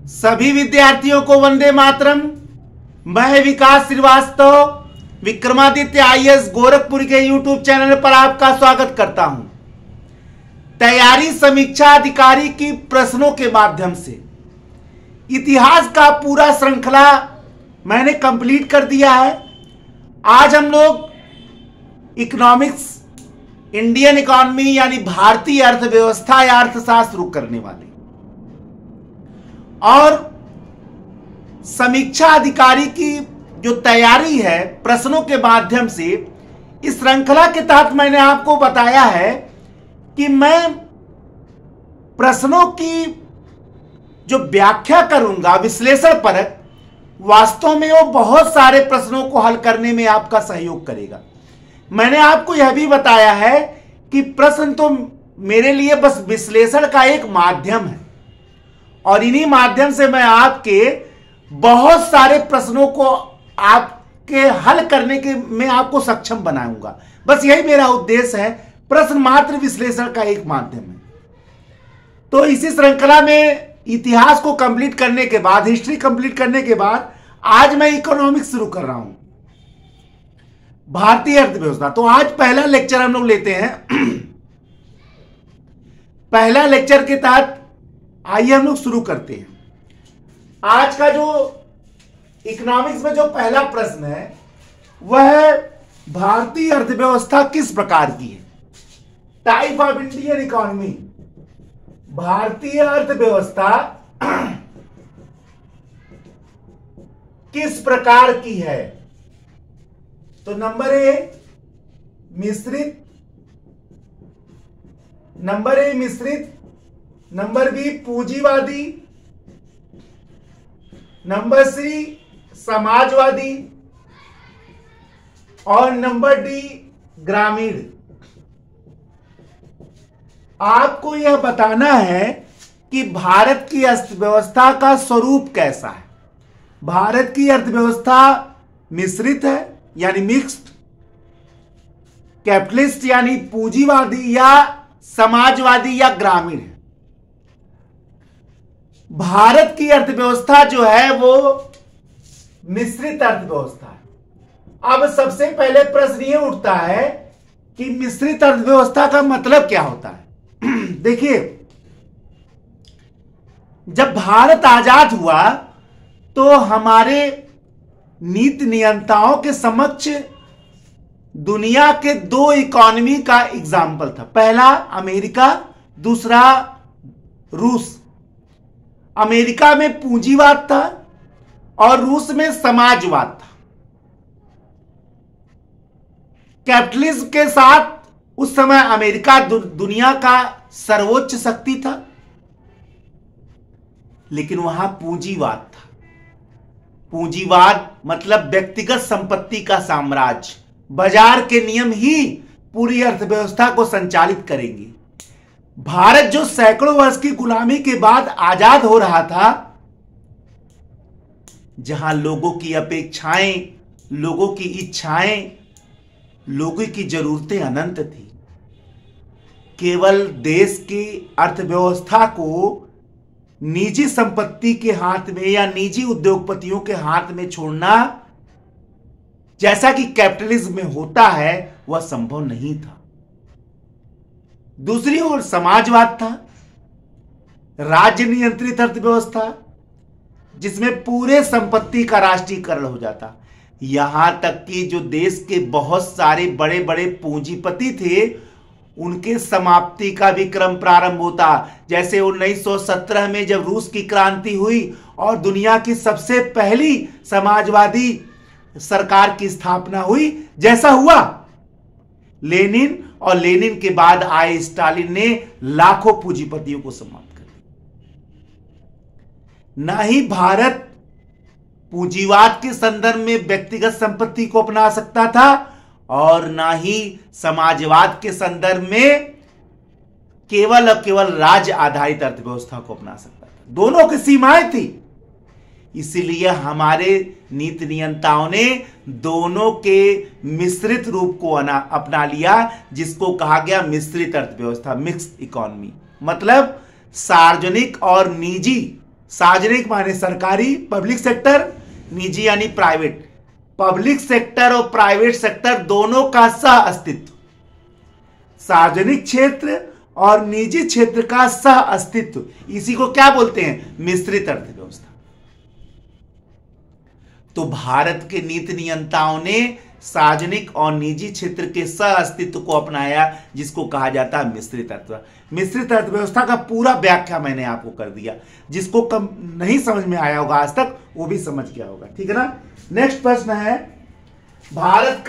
सभी विद्यार्थियों को वंदे मातरम। मैं विकास श्रीवास्तव विक्रमादित्य आईएएस गोरखपुर के यूट्यूब चैनल पर आपका स्वागत करता हूं। तैयारी समीक्षा अधिकारी की प्रश्नों के माध्यम से इतिहास का पूरा श्रृंखला मैंने कंप्लीट कर दिया है। आज हम लोग इकोनॉमिक्स, इंडियन इकोनॉमी यानी भारतीय अर्थव्यवस्था या अर्थशास्त्र शुरू करने वाले और समीक्षा अधिकारी की जो तैयारी है प्रश्नों के माध्यम से, इस श्रृंखला के तहत मैंने आपको बताया है कि मैं प्रश्नों की जो व्याख्या करूंगा विश्लेषण परक, वास्तव में वो बहुत सारे प्रश्नों को हल करने में आपका सहयोग करेगा। मैंने आपको यह भी बताया है कि प्रश्न तो मेरे लिए बस विश्लेषण का एक माध्यम है और इन्हीं माध्यम से मैं आपके बहुत सारे प्रश्नों को आपके हल करने के में आपको सक्षम बनाऊंगा। बस यही मेरा उद्देश्य है। प्रश्न मात्र विश्लेषण का एक माध्यम है। तो इसी श्रृंखला में इतिहास को कंप्लीट करने के बाद, हिस्ट्री कंप्लीट करने के बाद, आज मैं इकोनॉमिक्स शुरू कर रहा हूं, भारतीय अर्थव्यवस्था। तो आज पहला लेक्चर हम लोग लेते हैं। पहला लेक्चर के तहत आइए हम लोग शुरू करते हैं। आज का जो इकोनॉमिक्स में जो पहला प्रश्न है वह है भारतीय अर्थव्यवस्था किस प्रकार की है। टाइप ऑफ इंडियन इकोनॉमी, भारतीय अर्थव्यवस्था किस प्रकार की है। तो नंबर ए मिश्रित, नंबर ए मिश्रित, नंबर बी पूंजीवादी, नंबर सी समाजवादी और नंबर डी ग्रामीण। आपको यह बताना है कि भारत की अर्थव्यवस्था का स्वरूप कैसा है। भारत की अर्थव्यवस्था मिश्रित है यानी मिक्स्ड, कैपिटलिस्ट यानी पूंजीवादी या समाजवादी या ग्रामीण है। भारत की अर्थव्यवस्था जो है वो मिश्रित अर्थव्यवस्था है। अब सबसे पहले प्रश्न ये उठता है कि मिश्रित अर्थव्यवस्था का मतलब क्या होता है। देखिए, जब भारत आजाद हुआ तो हमारे नीति नियंताओं के समक्ष दुनिया के दो इकोनॉमी का एग्जाम्पल था। पहला अमेरिका, दूसरा रूस। अमेरिका में पूंजीवाद था और रूस में समाजवाद था। कैपिटलिज्म के साथ उस समय अमेरिका दुनिया का सर्वोच्च शक्ति था, लेकिन वहां पूंजीवाद था। पूंजीवाद मतलब व्यक्तिगत संपत्ति का साम्राज्य। बाजार के नियम ही पूरी अर्थव्यवस्था को संचालित करेंगे। भारत जो सैकड़ों वर्ष की गुलामी के बाद आजाद हो रहा था, जहां लोगों की अपेक्षाएं, लोगों की इच्छाएं, लोगों की जरूरतें अनंत थी, केवल देश की अर्थव्यवस्था को निजी संपत्ति के हाथ में या निजी उद्योगपतियों के हाथ में छोड़ना, जैसा कि कैपिटलिज्म में होता है, वह संभव नहीं था। दूसरी ओर समाजवाद था, राज्य नियंत्रित अर्थव्यवस्था जिसमें पूरे संपत्ति का राष्ट्रीयकरण हो जाता। यहां तक कि जो देश के बहुत सारे बड़े बड़े पूंजीपति थे, उनके समाप्ति का भी क्रम प्रारंभ होता। जैसे 1917 में जब रूस की क्रांति हुई और दुनिया की सबसे पहली समाजवादी सरकार की स्थापना हुई, जैसा हुआ लेनिन, और लेनिन के बाद आए स्टालिन ने लाखों पूंजीपतियों को समाप्त कर दिया। ना ही भारत पूंजीवाद के संदर्भ में व्यक्तिगत संपत्ति को अपना सकता था और ना ही समाजवाद के संदर्भ में केवल और केवल राज्य आधारित अर्थव्यवस्था को अपना सकता था। दोनों की सीमाएं थी। इसीलिए हमारे नीति नियंताओं ने दोनों के मिश्रित रूप को अपना लिया, जिसको कहा गया मिश्रित अर्थव्यवस्था, मिक्स्ड इकोनॉमी। मतलब सार्वजनिक और निजी सार्वजनिक माने सरकारी, पब्लिक सेक्टर, निजी यानी प्राइवेट। पब्लिक सेक्टर और प्राइवेट सेक्टर दोनों का सह अस्तित्व, सार्वजनिक क्षेत्र और निजी क्षेत्र का सह अस्तित्व, इसी को क्या बोलते हैं? मिश्रित अर्थव्यवस्था। तो भारत के नीति नियंताओं ने सार्वजनिक और निजी क्षेत्र के सह अस्तित्व को अपनाया, जिसको कहा जाता है मिश्रित अर्थव्यवस्था। मिश्रित अर्थव्यवस्था का पूरा व्याख्या मैंने आपको कर दिया, जिसको कम नहीं समझ में आया होगा आज तक वो भी समझ गया होगा, ठीक है ना। नेक्स्ट प्रश्न है, भारत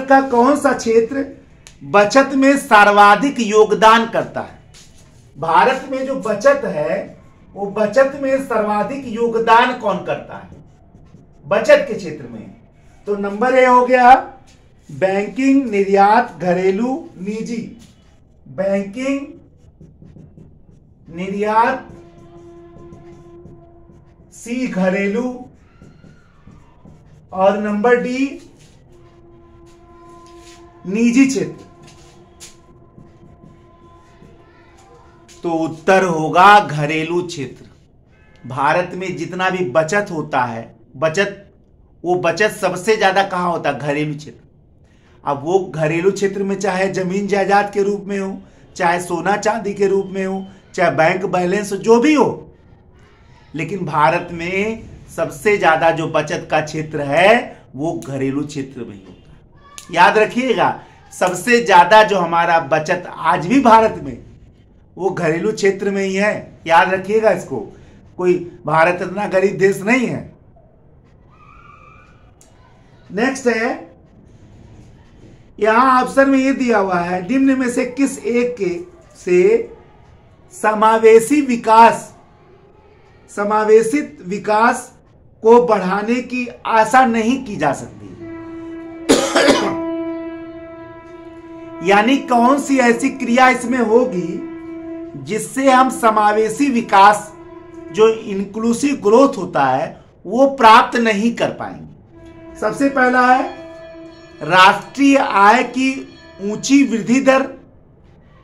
का कौन सा क्षेत्र बचत में सर्वाधिक योगदान करता है? भारत में जो बचत है वो बचत में सर्वाधिक योगदान कौन करता है बचत के क्षेत्र में? तो नंबर ए हो गया बैंकिंग, निर्यात, घरेलू, निजी। बैंकिंग, निर्यात, सी घरेलू, और नंबर डी निजी क्षेत्र। तो उत्तर होगा घरेलू क्षेत्र। भारत में जितना भी बचत होता है, वो बचत सबसे ज्यादा कहां होता है? घरेलू क्षेत्र। अब वो घरेलू क्षेत्र में चाहे जमीन जायदाद के रूप में हो, चाहे सोना चांदी के रूप में हो, चाहे बैंक बैलेंस जो भी हो, लेकिन भारत में सबसे ज्यादा जो बचत का क्षेत्र है वो घरेलू क्षेत्र में ही होता है। याद रखिएगा, सबसे ज्यादा जो हमारा बचत आज भी भारत में वो घरेलू क्षेत्र में ही है। याद रखिएगा इसको, कोई भारत इतना गरीब देश नहीं है। नेक्स्ट है, यहां ऑप्शन में ये दिया हुआ है, निम्न में से किस एक के से समावेशित विकास को बढ़ाने की आशा नहीं की जा सकती? यानी कौन सी ऐसी क्रिया इसमें होगी जिससे हम समावेशी विकास, जो इंक्लूसिव ग्रोथ होता है, वो प्राप्त नहीं कर पाएंगे? सबसे पहला है राष्ट्रीय आय की ऊंची वृद्धि दर।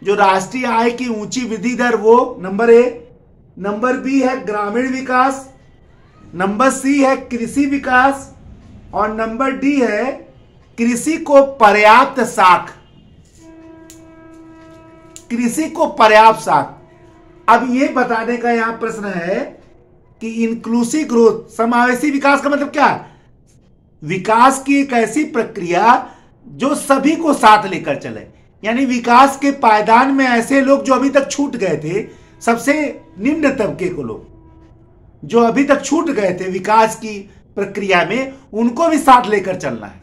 जो राष्ट्रीय आय की ऊंची वृद्धि दर, वो नंबर ए। नंबर बी है ग्रामीण विकास, नंबर सी है कृषि विकास, और नंबर डी है कृषि को पर्याप्त साख। कृषि को पर्याप्त साख। अब ये बताने का यहां प्रश्न है कि इंक्लूसिव ग्रोथ, समावेशी विकास का मतलब क्या है? विकास की एक ऐसी प्रक्रिया जो सभी को साथ लेकर चले, यानी विकास के पायदान में ऐसे लोग जो अभी तक छूट गए थे, सबसे निम्न तबके को लोग जो अभी तक छूट गए थे विकास की प्रक्रिया में, उनको भी साथ लेकर चलना है।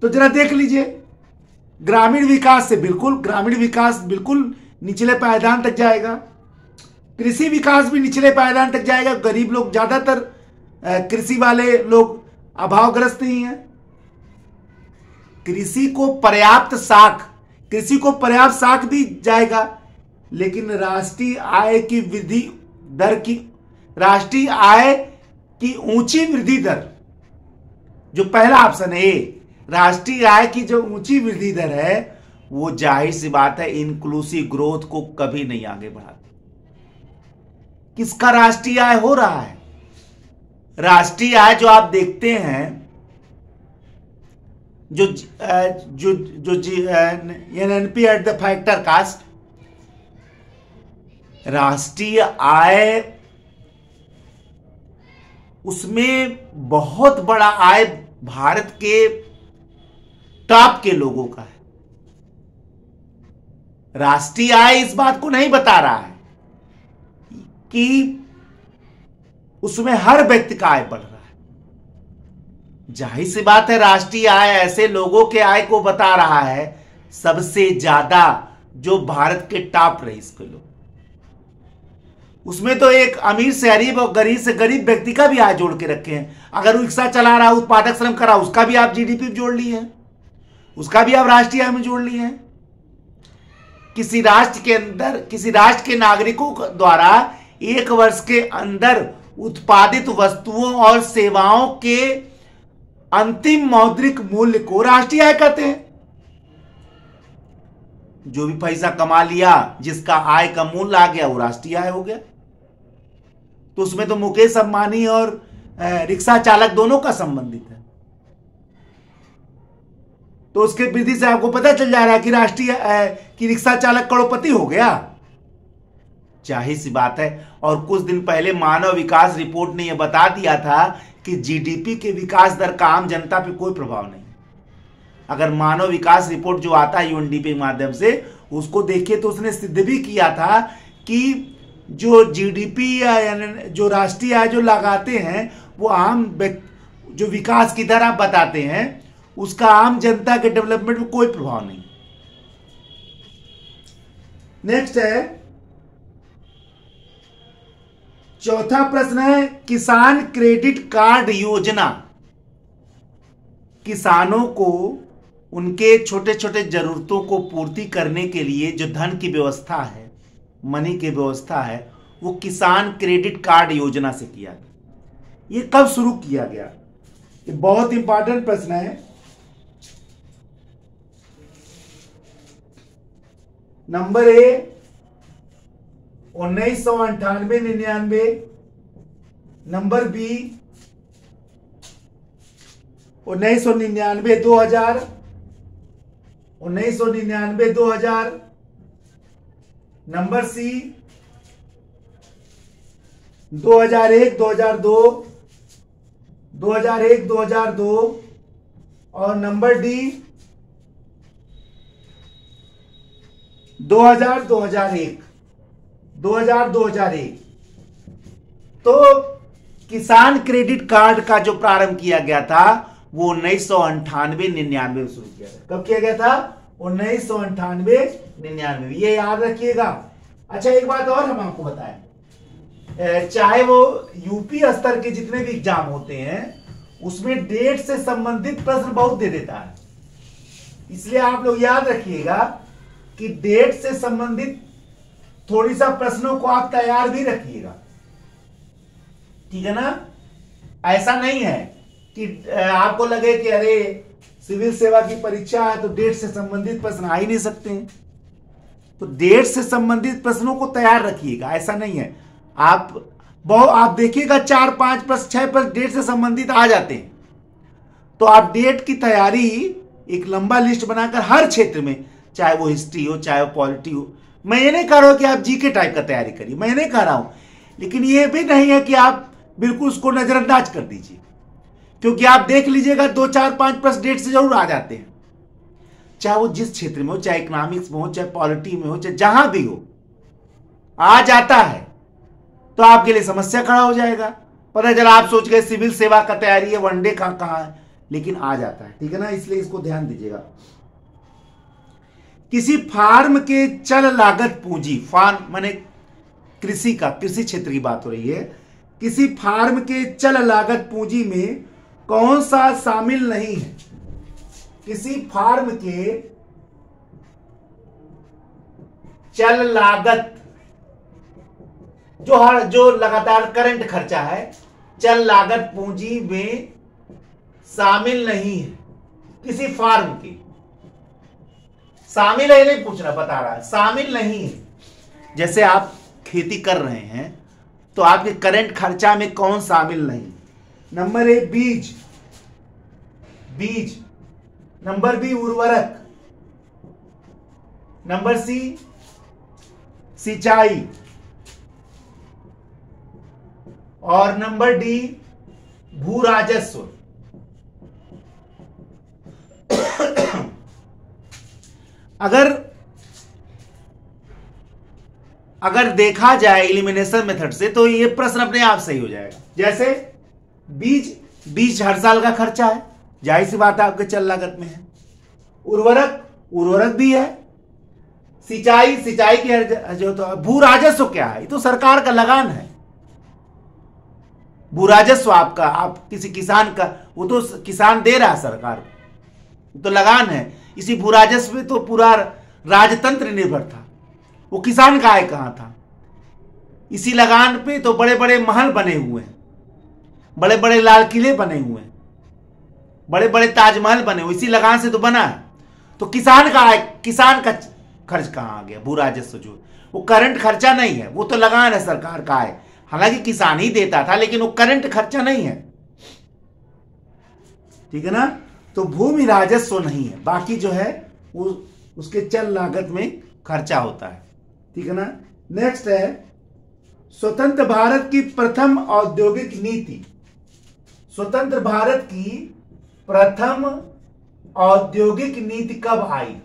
तो जरा देख लीजिए, ग्रामीण विकास बिल्कुल निचले पायदान तक जाएगा, कृषि विकास भी निचले पायदान तक जाएगा। गरीब लोग, ज्यादातर कृषि वाले लोग अभावग्रस्त नहीं है। कृषि को पर्याप्त साख भी जाएगा, लेकिन राष्ट्रीय आय की वृद्धि दर की, राष्ट्रीय आय की ऊंची वृद्धि दर, जो पहला ऑप्शन है, राष्ट्रीय आय की जो ऊंची वृद्धि दर है, वो जाहिर सी बात है इंक्लूसिव ग्रोथ को कभी नहीं आगे बढ़ाती। किसका राष्ट्रीय आय हो रहा है? राष्ट्रीय आय जो आप देखते हैं, जो NNP at the factor cost, राष्ट्रीय आय, उसमें बहुत बड़ा आय भारत के टॉप के लोगों का है। राष्ट्रीय आय इस बात को नहीं बता रहा है कि उसमें हर व्यक्ति का आय बढ़ रहा है। जाहिर सी बात है, राष्ट्रीय आय ऐसे लोगों के आय को बता रहा है सबसे ज्यादा, जो भारत के टॉप रईस के लोग। उसमें तो एक अमीर से गरीब और गरीब से गरीब व्यक्ति का भी आय जोड़ के रखे हैं। अगर रिक्शा चला रहा, उत्पादक श्रम कर रहा, उसका भी आप जीडीपी जोड़ लिए हैं, उसका भी आप राष्ट्रीय आय में जोड़ लिए हैं। किसी राष्ट्र के अंदर, किसी राष्ट्र के नागरिकों द्वारा एक वर्ष के अंदर उत्पादित वस्तुओं और सेवाओं के अंतिम मौद्रिक मूल्य को राष्ट्रीय आय कहते हैं। जो भी पैसा कमा लिया, जिसका आय का मूल्य आ गया, वो राष्ट्रीय आय हो गया। तो उसमें तो मुकेश अंबानी और रिक्शा चालक दोनों का संबंधित है। तो उसके विधि से आपको पता चल जा रहा है कि राष्ट्रीय कि रिक्शा चालक करोड़पति हो गया। जाहिर सी बात है। और कुछ दिन पहले मानव विकास रिपोर्ट ने यह बता दिया था कि जीडीपी के विकास दर का आम जनता पे कोई प्रभाव नहीं। अगर मानव विकास रिपोर्ट जो आता है यूएनडीपी के माध्यम से, उसको देखिए तो उसने सिद्ध भी किया था कि जो जीडीपी यानी जो राष्ट्रीय आय जो लगाते हैं, वो आम जो विकास की दर आप बताते हैं, उसका आम जनता के डेवलपमेंट में कोई प्रभाव नहीं। नेक्स्ट है, चौथा प्रश्न है, किसान क्रेडिट कार्ड योजना किसानों को उनके छोटे छोटे जरूरतों को पूर्ति करने के लिए जो धन की व्यवस्था है, मनी की व्यवस्था है, वो किसान क्रेडिट कार्ड योजना से किया गया। ये कब शुरू किया गया? ये बहुत इंपॉर्टेंट प्रश्न है। Number A 1998-99, number B 1999-2000, 1999-2000, number C 2001-2002, 2001-2002 और नंबर डी 2000-2001, 2000-2001। तो किसान क्रेडिट कार्ड का जो प्रारंभ किया गया था वो 1998-99 में शुरू किया गया। कब किया गया था? 1998-99। ये याद रखिएगा। अच्छा, एक बात और हम आपको बताएं, चाहे वो यूपी स्तर के जितने भी एग्जाम होते हैं, उसमें डेट से संबंधित प्रश्न बहुत दे देता है। इसलिए आप लोग याद रखिएगा कि डेट से संबंधित थोड़ी सा प्रश्नों को आप तैयार भी रखिएगा, ठीक है ना? ऐसा नहीं है कि आपको लगे कि अरे सिविल सेवा की परीक्षा है तो डेट से संबंधित प्रश्न आ ही नहीं सकते हैं। तो डेट से संबंधित प्रश्नों को तैयार रखिएगा, ऐसा नहीं है। आप देखिएगा 4, 5 प्रश्न, 6 प्रश्न डेट से संबंधित आ जाते हैं। तो आप डेट की तैयारी एक लंबा लिस्ट बनाकर हर क्षेत्र में, चाहे वो हिस्ट्री हो, चाहे वो पॉलिटी हो, मैं ये नहीं कह रहा हूं कि आप जीके टाइप का तैयारी करिए, मैं नहीं कह रहा हूं, लेकिन ये भी नहीं है कि आप बिल्कुल उसको नजरअंदाज कर दीजिए, क्योंकि आप देख लीजिएगा 2, 4, 5 प्रश्न डेट से जरूर आ जाते हैं। चाहे वो जिस क्षेत्र में हो, चाहे इकोनॉमिक्स में हो, चाहे पॉलिटी में हो, चाहे जहां भी हो, आ जाता है तो आपके लिए समस्या खड़ा हो जाएगा। पता चला आप सोच गए सिविल सेवा का तैयारी है, वनडे का कहां है, लेकिन आ जाता है, ठीक है ना? इसलिए इसको ध्यान दीजिएगा। किसी फार्म के चल लागत पूंजी, फार्म माने कृषि क्षेत्र की बात हो रही है, किसी फार्म के चल लागत पूंजी में कौन सा शामिल नहीं है? किसी फार्म के चल लागत जो लगातार करंट खर्चा है, चल लागत पूंजी में शामिल नहीं है। किसी फार्म की शामिल है नहीं पूछ रहा, बता रहा है शामिल नहीं है। जैसे आप खेती कर रहे हैं तो आपके करंट खर्चा में कौन शामिल नहीं? नंबर ए बीज, नंबर बी उर्वरक, नंबर सी सिंचाई और नंबर डी भू राजस्व। अगर देखा जाए एलिमिनेशन मेथड से तो ये प्रश्न अपने आप सही हो जाएगा। जैसे बीज हर साल का खर्चा है, जाहिर सी बात है आपके चल लागत में है। उर्वरक भी है, सिंचाई की हर जो, तो भू राजस्व क्या है? ये तो सरकार का लगान है। भू राजस्व आपका, आप किसी किसान का, वो तो किसान दे रहा है सरकार को, तो लगान है। इसी भू राजस्व में तो पूरा राजतंत्र निर्भर था, वो किसान का आय कहां था? इसी लगान पे तो बड़े बड़े महल बने हुए हैं, बड़े बड़े लाल किले बने हुए हैं, बड़े बड़े ताजमहल बने हुए, इसी लगान से तो बना है। तो किसान का खर्च कहाँ आ गया? भू राजस्व जो वो करंट खर्चा नहीं है, वो तो लगान है सरकार का है, हालांकि किसान ही देता था, लेकिन वो करंट खर्चा नहीं है। ठीक है ना? तो भूमि राजस्व नहीं है, बाकी जो है वो उसके चल लागत में खर्चा होता है। ठीक है ना? नेक्स्ट है स्वतंत्र भारत की प्रथम औद्योगिक नीति। स्वतंत्र भारत की प्रथम औद्योगिक नीति कब आई?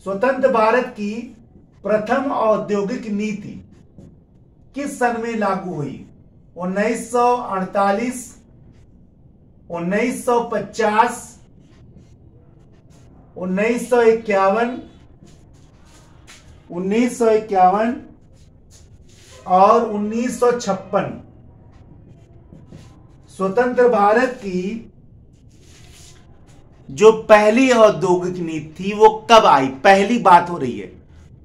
स्वतंत्र भारत की प्रथम औद्योगिक नीति किस सन में लागू हुई? 1948, 1950, 1951, 1951 और 1956। स्वतंत्र भारत की जो पहली औद्योगिक नीति थी वो कब आई? पहली बात हो रही है,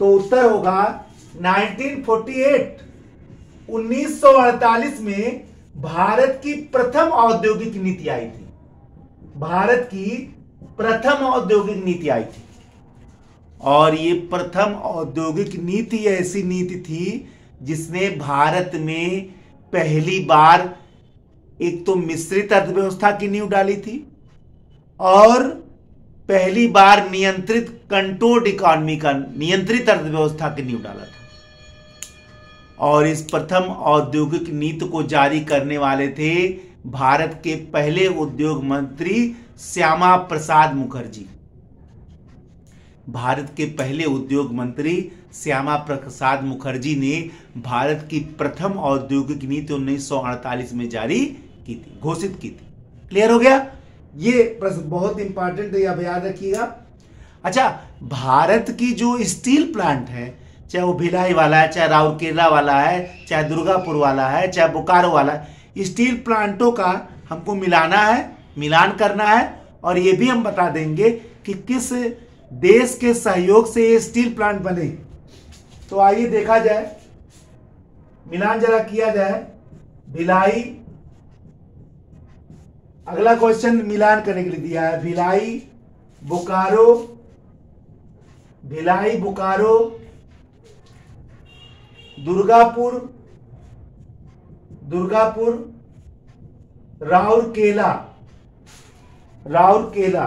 तो उत्तर होगा 1948। 1948 में भारत की प्रथम औद्योगिक नीति आई थी। भारत की प्रथम औद्योगिक नीति आई थी, और ये प्रथम औद्योगिक नीति ऐसी नीति थी जिसने भारत में पहली बार एक तो मिश्रित अर्थव्यवस्था की नींव डाली थी, और पहली बार नियंत्रित कंट्रोल्ड इकोनॉमी का, नियंत्रित अर्थव्यवस्था की नींव डाला था। और इस प्रथम औद्योगिक नीति को जारी करने वाले थे भारत के पहले उद्योग मंत्री श्यामा प्रसाद मुखर्जी। भारत के पहले उद्योग मंत्री श्यामा प्रसाद मुखर्जी ने भारत की प्रथम औद्योगिक नीति 1948 में जारी की थी, घोषित की थी। क्लियर हो गया? ये प्रश्न बहुत इंपॉर्टेंट है, आप याद रखिएगा। अच्छा, भारत की जो स्टील प्लांट है, चाहे वो भिलाई वाला है, चाहे राउरकेला वाला है, चाहे दुर्गापुर वाला है, चाहे बोकारो वाला है, स्टील प्लांटों का हमको मिलाना है, मिलान करना है, और ये भी हम बता देंगे कि किस देश के सहयोग से ये स्टील प्लांट बने। तो आइए देखा जाए, मिलान जरा किया जाए। भिलाई, अगला क्वेश्चन मिलान करने के लिए दिया है। भिलाई, बोकारो, भिलाई, बोकारो, दुर्गापुर, दुर्गापुर, राउरकेला, राउरकेला।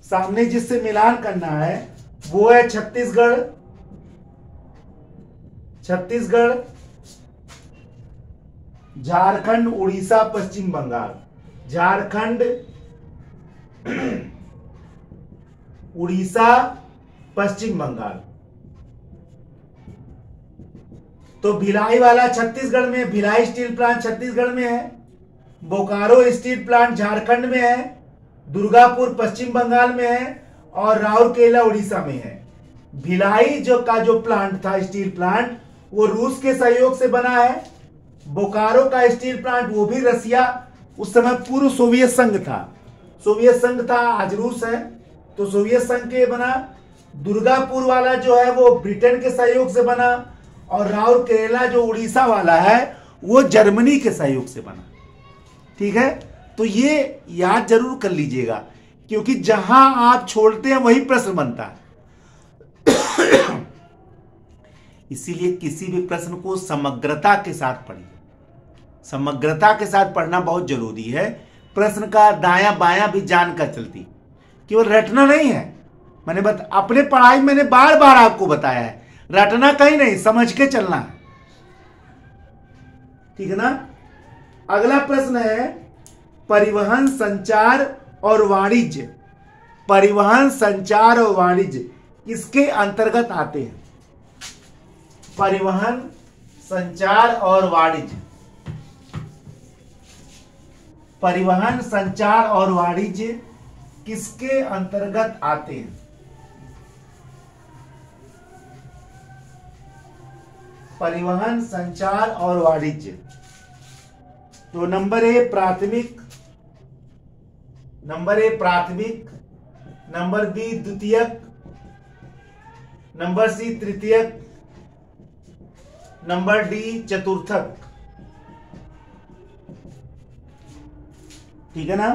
सामने जिससे मिलान करना है वो है छत्तीसगढ़, छत्तीसगढ़, झारखंड, उड़ीसा, पश्चिम बंगाल। झारखंड, उड़ीसा, पश्चिम बंगाल। तो भिलाई वाला छत्तीसगढ़ में, भिलाई स्टील प्लांट छत्तीसगढ़ में है, बोकारो स्टील प्लांट झारखंड में है, दुर्गापुर पश्चिम बंगाल में है, और राउरकेला उड़ीसा में है। भिलाई जो प्लांट था, स्टील प्लांट, वो रूस के सहयोग से बना है। बोकारो का स्टील प्लांट वो भी रसिया, उस समय पूर्व सोवियत संघ था, सोवियत संघ था, आज रूस है, तो सोवियत संघ के बना। दुर्गापुर वाला जो है वो ब्रिटेन के सहयोग से बना, और राउरकेला जो उड़ीसा वाला है वो जर्मनी के सहयोग से बना। ठीक है? तो ये याद जरूर कर लीजिएगा, क्योंकि जहां आप छोड़ते हैं वही प्रश्न बनता है। इसीलिए किसी भी प्रश्न को समग्रता के साथ पढ़िए। समग्रता के साथ पढ़ना बहुत जरूरी है। प्रश्न का दायां बायां भी जानकर चलती, केवल रटना नहीं है। मैंने अपने पढ़ाई मैंने बार बार आपको बताया है, रटना कहीं नहीं, समझ के चलना है। ठीक है ना? अगला प्रश्न है परिवहन, संचार और वाणिज्य। परिवहन, संचार और वाणिज्य किसके अंतर्गत आते हैं? परिवहन, संचार और वाणिज्य, परिवहन, संचार और वाणिज्य किसके अंतर्गत आते हैं? परिवहन, संचार और वाणिज्य। तो नंबर ए प्राथमिक, नंबर ए प्राथमिक, नंबर बी द्वितीयक, नंबर सी तृतीयक, नंबर डी चतुर्थक। ठीक है ना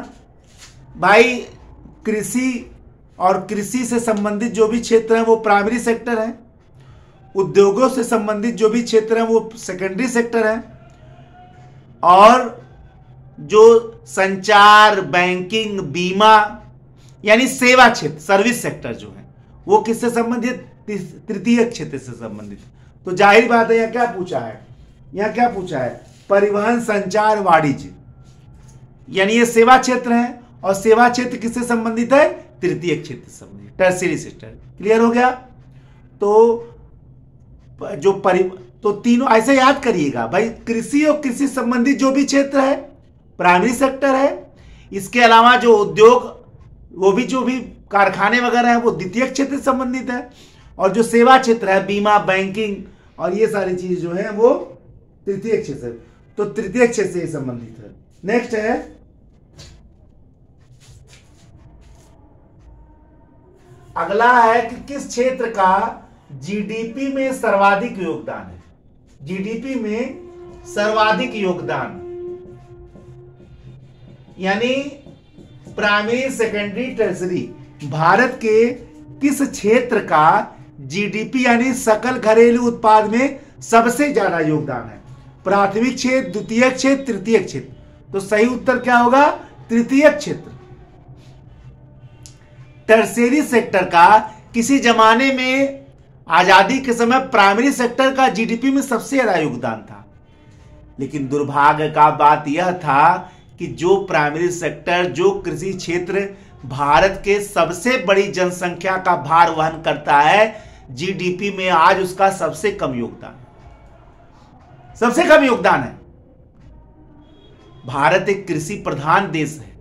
भाई? कृषि और कृषि से संबंधित जो भी क्षेत्र है वो प्राइमरी सेक्टर है, उद्योगों से संबंधित जो भी क्षेत्र है वो सेकेंडरी सेक्टर है, और जो संचार, बैंकिंग, बीमा यानी सेवा क्षेत्र, सर्विस सेक्टर जो है वो किससे संबंधित, तृतीय क्षेत्र से संबंधित। तो जाहिर बात है, यहाँ क्या पूछा है, परिवहन, संचार, वाणिज्य, यानी ये सेवा क्षेत्र है, और सेवा क्षेत्र किससे संबंधित है, तृतीय क्षेत्र से संबंधित, टर्शियरी सेक्टर। क्लियर हो गया। तो तो तीनों ऐसे याद करिएगा भाई, कृषि और कृषि संबंधित जो भी क्षेत्र है प्राइमरी सेक्टर है, इसके अलावा जो उद्योग, वो भी जो भी कारखाने वगैरह है वो द्वितीय क्षेत्र से संबंधित है, और जो सेवा क्षेत्र है बीमा, बैंकिंग और ये सारी चीज जो है वो तृतीय क्षेत्र, तो तृतीय क्षेत्र से संबंधित है। नेक्स्ट है अगला है कि किस क्षेत्र का जीडीपी में सर्वाधिक योगदान है। जीडीपी में सर्वाधिक योगदान यानी प्राइमरी, सेकेंडरी, टर्सरी, भारत के किस क्षेत्र का जीडीपी यानी सकल घरेलू उत्पाद में सबसे ज्यादा योगदान है। प्राथमिक क्षेत्र, द्वितीय क्षेत्र, तृतीय क्षेत्र। तो सही उत्तर क्या होगा, तृतीय क्षेत्र। टर्शियरी सेक्टर का किसी जमाने में आजादी के समय प्राइमरी सेक्टर का जीडीपी में सबसे ज्यादा योगदान था, लेकिन दुर्भाग्य का बात यह था कि जो प्राइमरी सेक्टर, जो कृषि क्षेत्र भारत के सबसे बड़ी जनसंख्या का भार वहन करता है, जीडीपी में आज उसका सबसे कम योगदान है। भारत एक कृषि प्रधान देश है,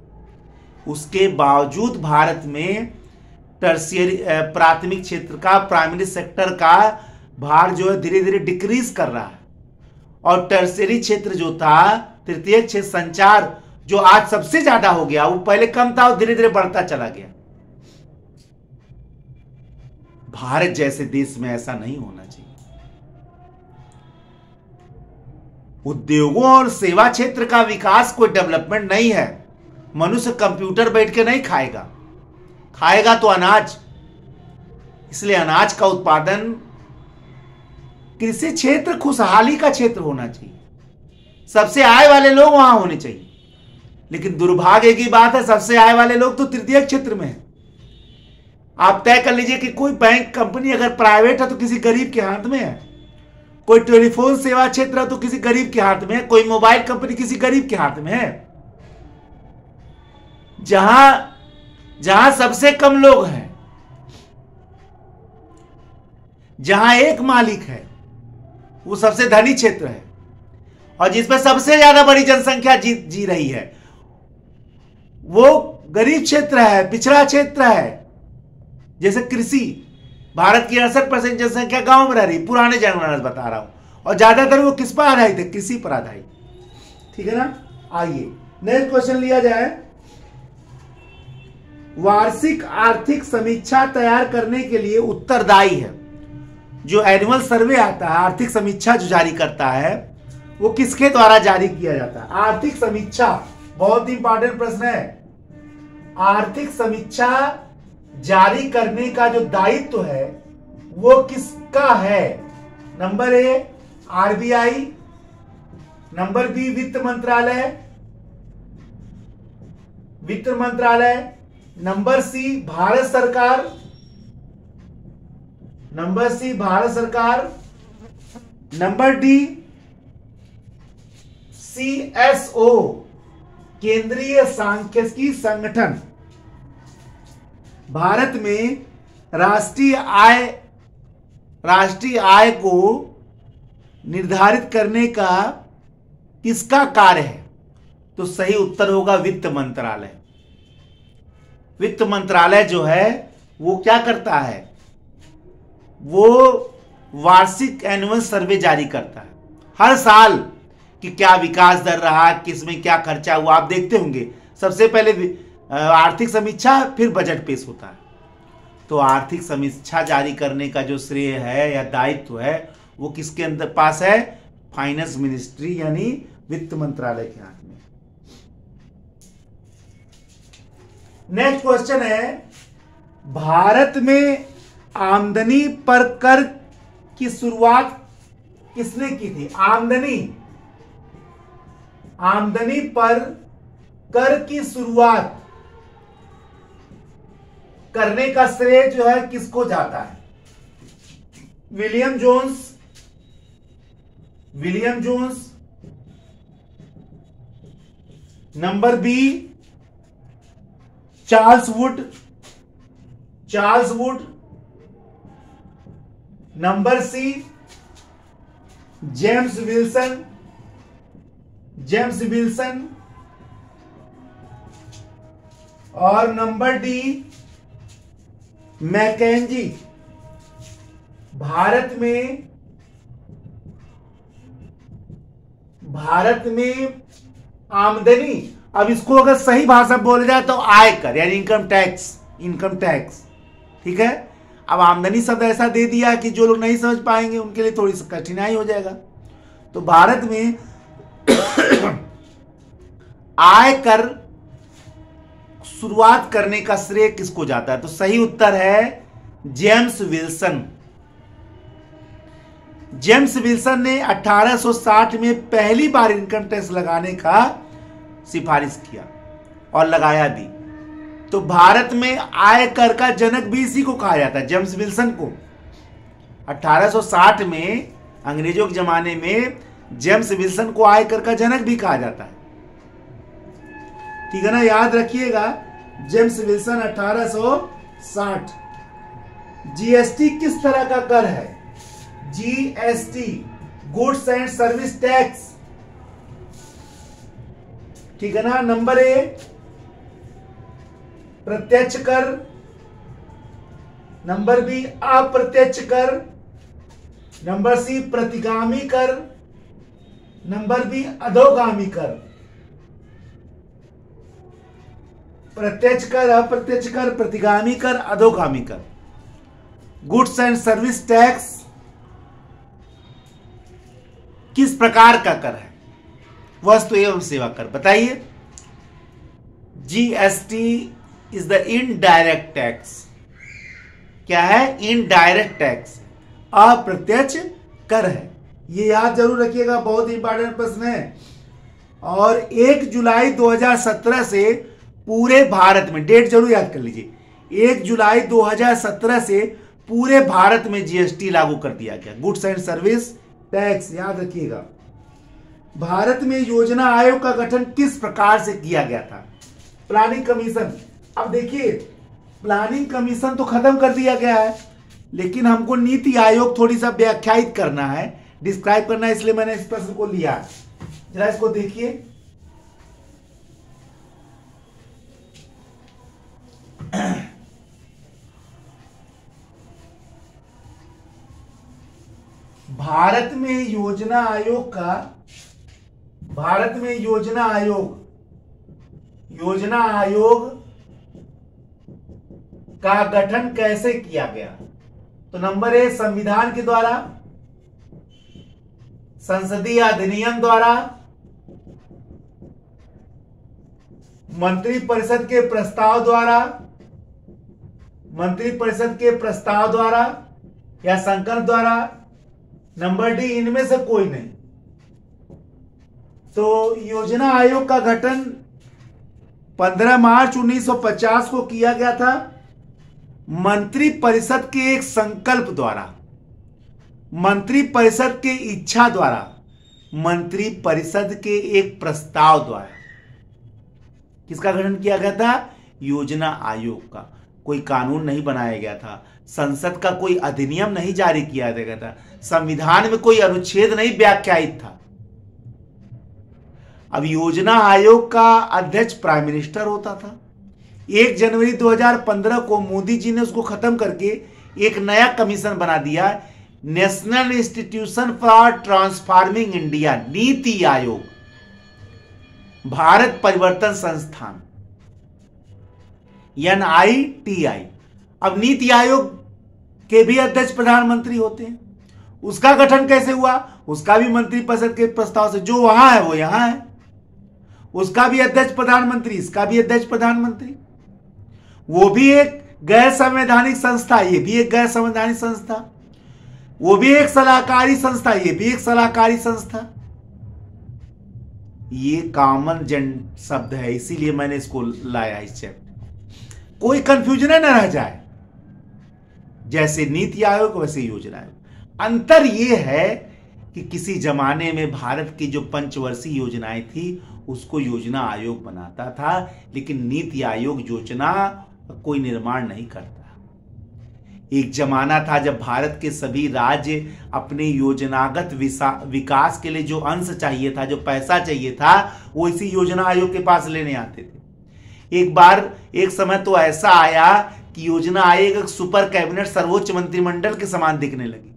उसके बावजूद भारत में टर्शियरी, प्राथमिक क्षेत्र का, प्राइमरी सेक्टर का भार जो है धीरे धीरे डिक्रीज कर रहा है, और टर्शियरी क्षेत्र जो था, तृतीय क्षेत्र, संचार, जो आज सबसे ज्यादा हो गया, वो पहले कम था और धीरे धीरे बढ़ता चला गया। भारत जैसे देश में ऐसा नहीं होना चाहिए। उद्योगों और सेवा क्षेत्र का विकास कोई डेवलपमेंट नहीं है। मनुष्य कंप्यूटर बैठ के नहीं खाएगा, खाएगा तो अनाज। इसलिए अनाज का उत्पादन, कृषि क्षेत्र खुशहाली का क्षेत्र होना चाहिए, सबसे आय वाले लोग वहां होने चाहिए। लेकिन दुर्भाग्य की बात है, सबसे आय वाले लोग तो तृतीय क्षेत्र में है। आप तय कर लीजिए कि कोई बैंक कंपनी अगर प्राइवेट है तो किसी गरीब के हाथ में है, कोई टेलीफोन सेवा क्षेत्र है तो किसी गरीब के हाथ में है, कोई मोबाइल कंपनी किसी गरीब के हाथ में है। जहां सबसे कम लोग हैं, जहां एक मालिक है, वो सबसे धनी क्षेत्र है, और जिसमें सबसे ज्यादा बड़ी जनसंख्या जी रही है वो गरीब क्षेत्र है, पिछड़ा क्षेत्र है। जैसे कृषि, भारत की 68% जनसंख्या गांव में रह रही, पुराने जमाने से बता रहा हूं, और ज्यादातर वो किस पर आधारित है, कृषि पर आधारित। ठीक है ना। आइए नेक्स्ट क्वेश्चन लिया जाए। वार्षिक आर्थिक समीक्षा तैयार करने के लिए उत्तरदायी है। जो एनुअल सर्वे आता है, आर्थिक समीक्षा जो जारी करता है, वो किसके द्वारा जारी किया जाता है। आर्थिक समीक्षा बहुत इंपॉर्टेंट प्रश्न है। आर्थिक समीक्षा जारी करने का जो दायित्व है वो किसका है। Number A RBI, number B वित्त मंत्रालय, नंबर सी भारत सरकार, नंबर डी सीएसओ, केंद्रीय सांख्यिकी संगठन। भारत में राष्ट्रीय आय को निर्धारित करने का किसका कार्य है। तो सही उत्तर होगा वित्त मंत्रालय। वित्त मंत्रालय जो है वो क्या करता है, वो वार्षिक एनुअल सर्वे जारी करता है हर साल कि क्या विकास दर रहा, किसमें क्या खर्चा हुआ। आप देखते होंगे सबसे पहले आर्थिक समीक्षा, फिर बजट पेश होता है। तो आर्थिक समीक्षा जारी करने का जो श्रेय है या दायित्व है वो किसके अंदर पास है, फाइनेंस मिनिस्ट्री यानी वित्त मंत्रालय के हाथ में। नेक्स्ट क्वेश्चन है भारत में आमदनी पर कर की शुरुआत किसने की थी? आमदनी पर कर की शुरुआत करने का श्रेय जो है किसको जाता है? William Jones, number B Charles Wood, number C James Wilson, और नंबर डी मैकेंजी। भारत में आमदनी, अब इसको अगर सही भाषा बोला जाए तो आयकर यानी इनकम टैक्स, ठीक है। अब आमदनी शब्द ऐसा दे दिया कि जो लोग नहीं समझ पाएंगे उनके लिए थोड़ी सी कठिनाई हो जाएगा। तो भारत में आयकर शुरुआत करने का श्रेय किसको जाता है? तो सही उत्तर है जेम्स विल्सन ने 1860 में पहली बार इनकम टैक्स लगाने का सिफारिश किया और लगाया भी। तो भारत में आयकर का जनक भी इसी को कहा जाता है, जेम्स विल्सन को। 1860 में अंग्रेजों के जमाने में जेम्स विल्सन को आयकर का जनक भी कहा जाता है, ठीक है ना, याद रखिएगा। James Wilson 1860। जीएसटी किस तरह का कर है? GST goods and service tax, ठीक है ना। नंबर ए प्रत्यक्ष कर, नंबर बी अप्रत्यक्ष कर, नंबर सी प्रतिगामी कर, नंबर बी अधोगामी कर। प्रत्यक्ष कर, अप्रत्यक्ष कर, प्रतिगामी कर, अधोगामी कर। गुड्स एंड सर्विस टैक्स किस प्रकार का कर है? वस्तु एवं सेवा कर, बताइए। GST is the indirect tax. क्या है? इनडायरेक्ट टैक्स, अप्रत्यक्ष कर है। ये याद जरूर रखिएगा, बहुत इंपॉर्टेंट प्रश्न है। और 1 जुलाई 2017 से पूरे भारत में, डेट जरूर याद कर लीजिए, 1 जुलाई 2017 से पूरे भारत में जीएसटी लागू कर दिया गया, गुड्स एंड सर्विस टैक्स, याद रखिएगा। भारत में योजना आयोग का गठन किस प्रकार से किया गया था? Planning commission. अब देखिए, प्लानिंग कमीशन तो खत्म कर दिया गया है, लेकिन हमको नीति आयोग थोड़ी सा व्याख्यायित करना है, डिस्क्राइब करना है, इसलिए मैंने इस प्रश्न को लिया। जरा इसको देखिए। भारत में योजना आयोग का गठन कैसे किया गया? तो नंबर ए संविधान के द्वारा, संसदीय अधिनियम द्वारा, मंत्रिपरिषद के प्रस्ताव द्वारा या संकल्प द्वारा, नंबर डी इनमें से कोई नहीं। तो योजना आयोग का गठन 15 मार्च 1950 को किया गया था, मंत्रिपरिषद के एक संकल्प द्वारा, मंत्रिपरिषद के इच्छा द्वारा, मंत्रिपरिषद के एक प्रस्ताव द्वारा। किसका गठन किया गया था? योजना आयोग का। कोई कानून नहीं बनाया गया था, संसद का कोई अधिनियम नहीं जारी किया गया था, संविधान में कोई अनुच्छेद नहीं व्याख्यायित था। अब योजना आयोग का अध्यक्ष प्राइम मिनिस्टर होता था। 1 जनवरी 2015 को मोदी जी ने उसको खत्म करके एक नया कमीशन बना दिया, national institution for transforming India, NITI Aayog, Bharat परिवर्तन संस्थान, NITI। अब नीति आयोग के भी अध्यक्ष प्रधानमंत्री होते हैं। उसका गठन कैसे हुआ? उसका भी मंत्रिपरिषद के प्रस्ताव से, जो वहां है वो यहां है। उसका भी अध्यक्ष प्रधानमंत्री, इसका भी अध्यक्ष प्रधानमंत्री। वो भी एक गैर संवैधानिक संस्था, ये भी एक गैर संवैधानिक संस्था, वो भी एक सलाहकारी संस्था, ये भी एक सलाहकारी संस्था। ये कॉमन जन शब्द है, इसीलिए मैंने इसको लाया इस चैप्टर, कोई कंफ्यूजन न रह जाए। जैसे नीति आयोग वैसे योजना आयोग। अंतर ये है कि किसी जमाने में भारत की जो पंचवर्षीय योजनाएं थी उसको योजना आयोग बनाता था, लेकिन नीति आयोग योजना कोई निर्माण नहीं करता। एक जमाना था जब भारत के सभी राज्य अपने योजनागत विकास के लिए जो अंश चाहिए था, जो पैसा चाहिए था, वो इसी योजना आयोग के पास लेने आते थे। एक समय तो ऐसा आया कि योजना आयोग एक सुपर कैबिनेट, सर्वोच्च मंत्रिमंडल के समान दिखने लगी।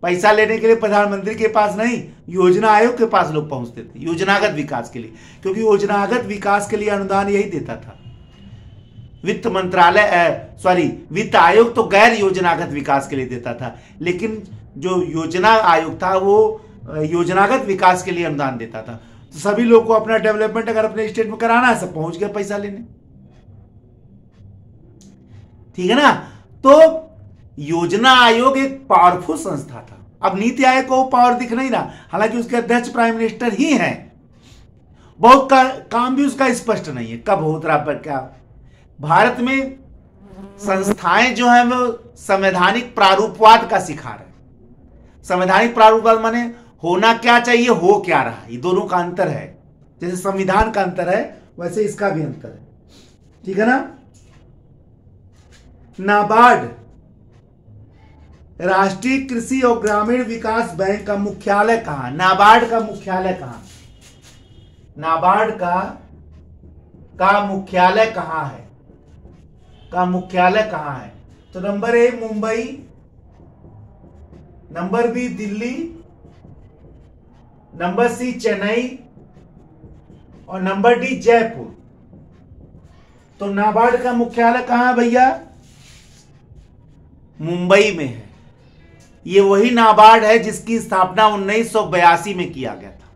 पैसा लेने के लिए प्रधानमंत्री के पास नहीं, योजना आयोग के पास लोग पहुंचते थे योजनागत विकास के लिए, क्योंकि योजनागत विकास के लिए अनुदान यही देता था। वित्त आयोग तो गैर योजनागत विकास के लिए देता था, लेकिन जो योजना आयोग था वो योजनागत विकास के लिए अनुदान देता था। तो सभी लोग को अपना डेवलपमेंट अगर अपने स्टेट में कराना है, सब पहुंच गए पैसा लेने, ठीक है ना। तो योजना आयोग एक पावरफुल संस्था था। अब नीति आयोग को पावर दिख नहीं रहा, हालांकि उसके अध्यक्ष प्राइम मिनिस्टर ही हैं। बहुत काम भी उसका स्पष्ट नहीं है, कब होता रहा पर क्या। भारत में संस्थाएं जो हैं वो संवैधानिक प्रारूपवाद का शिकार है। संवैधानिक प्रारूपवाद माने होना क्या चाहिए, हो क्या रहा, ये दोनों का अंतर है। जैसे संविधान का अंतर है वैसे इसका भी अंतर है, ठीक है ना। नाबार्ड, राष्ट्रीय कृषि और ग्रामीण विकास बैंक का मुख्यालय कहां? नाबार्ड का मुख्यालय कहां? नाबार्ड का मुख्यालय कहां है? तो number A Mumbai, number B Delhi, number C Chennai और नंबर डी जयपुर। तो नाबार्ड का मुख्यालय कहां है भैया? मुंबई में है। ये वही नाबार्ड है जिसकी स्थापना 1982 में किया गया था।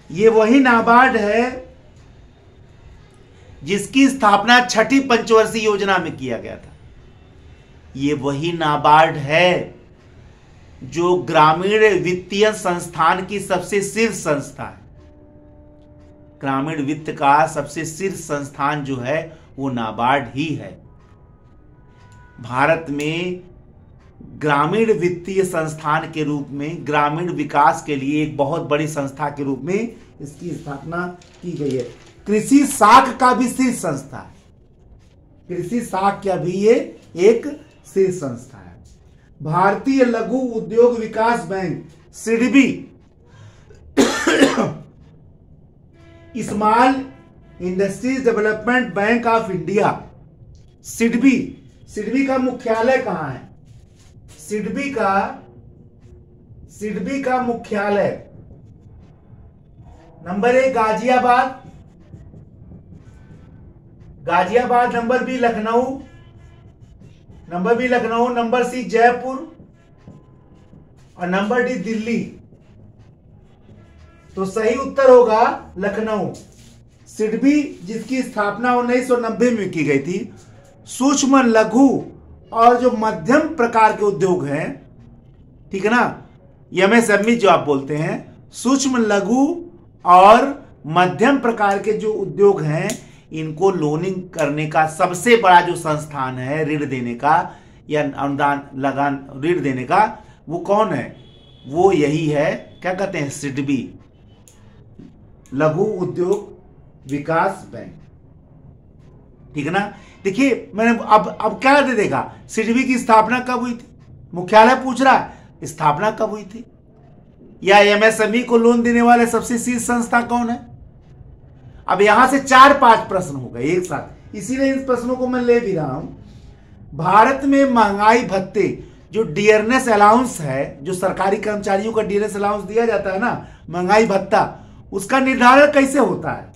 ये वही नाबार्ड है जिसकी स्थापना छठी पंचवर्षीय योजना में किया गया था। ये वही नाबार्ड है जो ग्रामीण वित्तीय संस्थान की सबसे शीर्ष संस्था है। ग्रामीण वित्त का सबसे शीर्ष संस्थान जो है वो नाबार्ड ही है। भारत में ग्रामीण वित्तीय संस्थान के रूप में ग्रामीण विकास के लिए एक बहुत बड़ी संस्था के रूप में इसकी स्थापना की गई है। कृषि शाख का भी शीर्ष संस्था है। कृषि शाख का भी ये एक शीर्ष संस्था है। भारतीय लघु उद्योग विकास bank SIDBI, small industries development bank of India, SIDBI का मुख्यालय कहां है? सिडबी का मुख्यालय number A Ghaziabad, number B Lucknow, number C Jaipur और नंबर डी दिल्ली। तो सही उत्तर होगा लखनऊ। सिडबी जिसकी स्थापना 1990 में की गई थी, सूक्ष्म लघु और जो मध्यम प्रकार के उद्योग हैं, ठीक है ना, एमएसएमई जो आप बोलते हैं, सूक्ष्म लघु और मध्यम प्रकार के जो उद्योग हैं, इनको लोनिंग करने का सबसे बड़ा जो संस्थान है ऋण देने का या अनुदान ऋण देने का, वो कौन है? वो यही है, क्या कहते हैं, सिडबी, लघु उद्योग विकास बैंक, ठीक है ना। देखिए मैंने अब क्या दे देगा, सिडबी की स्थापना कब हुई थी? मुख्यालय पूछ रहा है, स्थापना कब हुई थी? या एमएसएमई को लोन देने वाले सबसे शीर्ष संस्था कौन है? अब यहां से 4-5 प्रश्न हो गए एक साथ, इसीलिए इन प्रश्नों को मैं ले भी रहा हूं। भारत में महंगाई भत्ते जो डियरनेस अलाउंस है, जो सरकारी कर्मचारियों का डियरनेस अलाउंस दिया जाता है ना, महंगाई भत्ता, उसका निर्धारण कैसे होता है?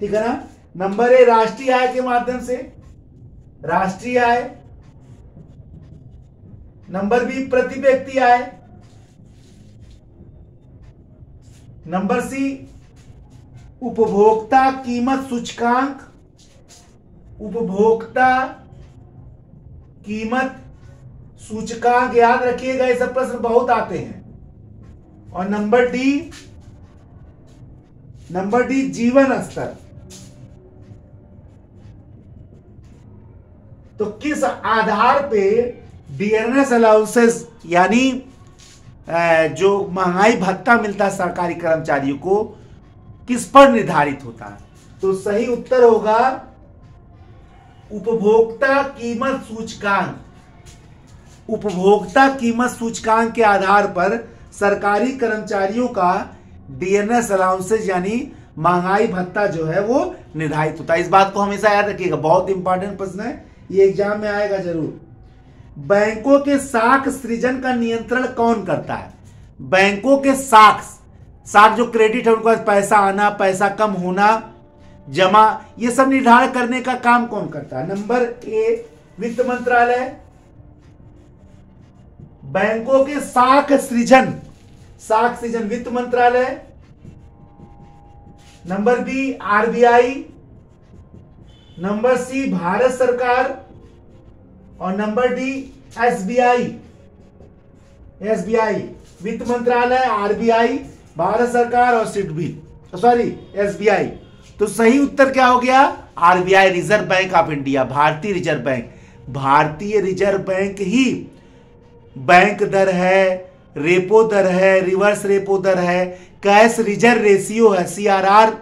ठीक है ना। नंबर ए राष्ट्रीय आय के माध्यम से, राष्ट्रीय आय, नंबर बी प्रति व्यक्ति आय, नंबर सी उपभोक्ता कीमत सूचकांक उपभोक्ता कीमत सूचकांक, याद रखिएगा ये सब प्रश्न बहुत आते हैं। और नंबर डी जीवन स्तर। तो किस आधार पे डियरनेस अलाउंसेस यानी जो महंगाई भत्ता मिलता है सरकारी कर्मचारियों को, किस पर निर्धारित होता है? तो सही उत्तर होगा उपभोक्ता कीमत सूचकांक। उपभोक्ता कीमत सूचकांक के आधार पर सरकारी कर्मचारियों का डियरनेस अलाउंसेस यानी महंगाई भत्ता जो है वो निर्धारित होता है। इस बात को हमेशा याद रखिएगा, बहुत इंपॉर्टेंट प्रश्न है, ये एग्जाम में आएगा जरूर। बैंकों के साख सृजन का नियंत्रण कौन करता है? बैंकों के साख जो क्रेडिट है, उनके पास पैसा आना, पैसा कम होना, जमा, ये सब निर्धारण करने का काम कौन करता है? नंबर ए वित्त मंत्रालय। बैंकों के साख सृजन वित्त मंत्रालय। Number B RBI. Number C Bharat सरकार। और नंबर डी एसबीआई। वित्त मंत्रालय, आरबीआई, भारत सरकार और सिडबी, सॉरी एसबीआई। तो सही उत्तर क्या हो गया? RBI, reserve bank of India, भारतीय रिजर्व बैंक। भारतीय रिजर्व बैंक ही बैंक दर है, रेपो दर है, रिवर्स रेपो दर है, कैश रिजर्व रेशियो है, सीआरआर,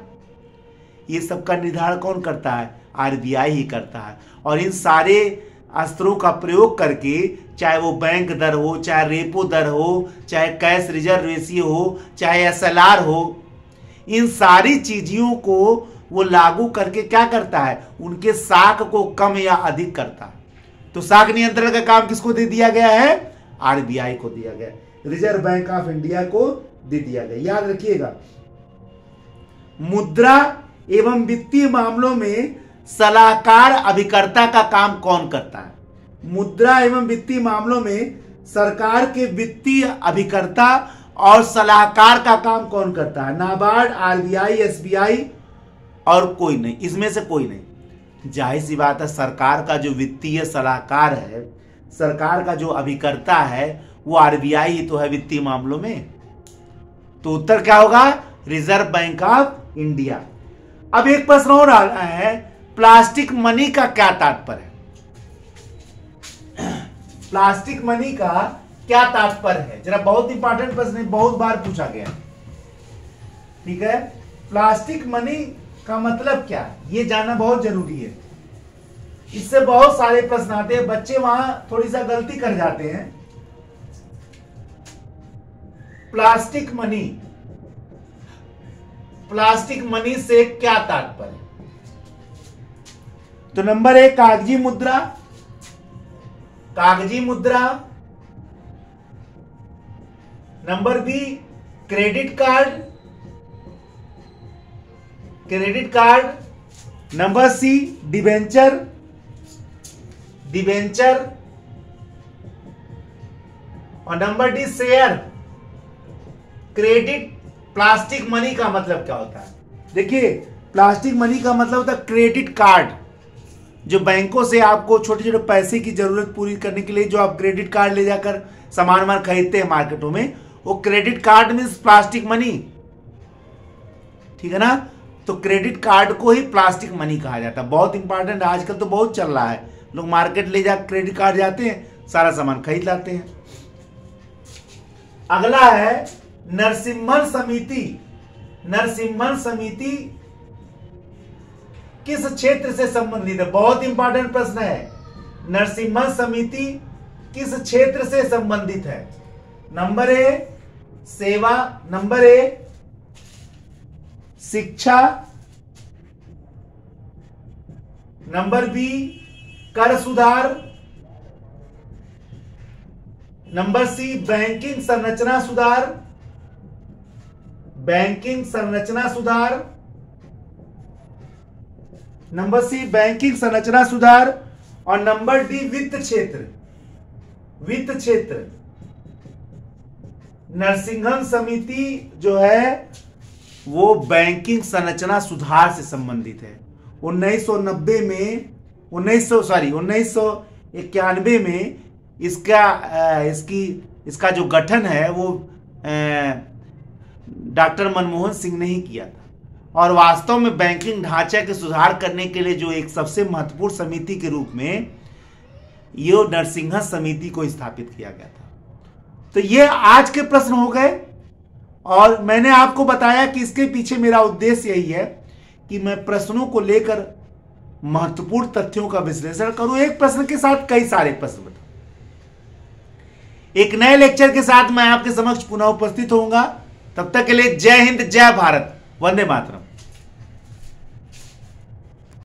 ये सब का निर्धारण कौन करता है? आरबीआई ही करता है। और इन सारे अस्त्रों का प्रयोग करके, चाहे वो बैंक दर हो, चाहे रेपो दर हो, चाहे कैश रिजर्व रेशियो हो, चाहे एसएलआर हो, इन सारी चीजों को वो लागू करके क्या करता है? उनके साख को कम या अधिक करता है। तो साख नियंत्रण का काम किसको दे दिया गया है? आरबीआई को दिया गया, रिजर्व बैंक ऑफ इंडिया को दे दिया गया। याद रखिएगा, मुद्रा एवं वित्तीय मामलों में सलाहकार अभिकर्ता का काम कौन करता है? मुद्रा एवं वित्तीय मामलों में सरकार के वित्तीय अभिकर्ता और सलाहकार का काम कौन करता है? नाबार्ड, आरबीआई, एसबीआई और कोई नहीं, इसमें से कोई नहीं। जाहिर सी बात है, सरकार का जो वित्तीय सलाहकार है, सरकार का जो अभिकर्ता है, वो आरबीआई ही तो है वित्तीय मामलों में। तो उत्तर क्या होगा? Reserve bank of India. अब एक प्रश्न और आ रहा है, प्लास्टिक मनी का क्या तात्पर्य है? प्लास्टिक मनी का क्या तात्पर्य है? जरा बहुत इंपॉर्टेंट प्रश्न है, बहुत बार पूछा गया। ठीक है, प्लास्टिक मनी का मतलब क्या है, ये जानना बहुत जरूरी है। इससे बहुत सारे प्रश्न आते हैं, बच्चे वहां थोड़ी सा गलती कर जाते हैं। प्लास्टिक मनी से क्या तात्पर्य? तो नंबर एक कागजी मुद्रा। Number B credit card. Number C debenture. और number D share. Credit plastic money का मतलब क्या होता है? देखिए, प्लास्टिक मनी का मतलब होता है क्रेडिट कार्ड। जो बैंकों से आपको छोटे छोटे पैसे की जरूरत पूरी करने के लिए जो आप क्रेडिट कार्ड ले जाकर सामान खरीदते हैं मार्केटों में, वो credit card means plastic money. ठीक है ना? तो क्रेडिट कार्ड को ही प्लास्टिक मनी कहा जाता है। बहुत इंपॉर्टेंट, आजकल तो बहुत चल रहा है, लोग मार्केट ले जा क्रेडिट कार्ड जाते हैं, सारा सामान खरीद लाते हैं। अगला है नरसिम्हन समिति किस क्षेत्र से संबंधित है? बहुत इंपॉर्टेंट प्रश्न है। नरसिम्हन समिति किस क्षेत्र से संबंधित है? नंबर ए सेवा, नंबर ए शिक्षा, नंबर बी कर सुधार, नंबर सी बैंकिंग संरचना सुधार, नंबर सी बैंकिंग संरचना सुधार, और नंबर डी वित्त क्षेत्र। नरसिम्हन समिति जो है वो बैंकिंग संरचना सुधार से संबंधित है। 1990 में 1991 में इसका जो गठन है वो डॉक्टर मनमोहन सिंह ने ही किया था। और वास्तव में बैंकिंग ढांचे के सुधार करने के लिए जो एक सबसे महत्वपूर्ण समिति के रूप में ये नरसिंहा समिति को स्थापित किया गया था। तो ये आज के प्रश्न हो गए, और मैंने आपको बताया कि इसके पीछे मेरा उद्देश्य यही है कि मैं प्रश्नों को लेकर महत्वपूर्ण तथ्यों का विश्लेषण करूं, एक प्रश्न के साथ कई सारे प्रश्न बताऊं। एक नए लेक्चर के साथ मैं आपके समक्ष पुनः उपस्थित होऊंगा। तब तक के लिए जय हिंद, जय भारत, वंदे मातरम।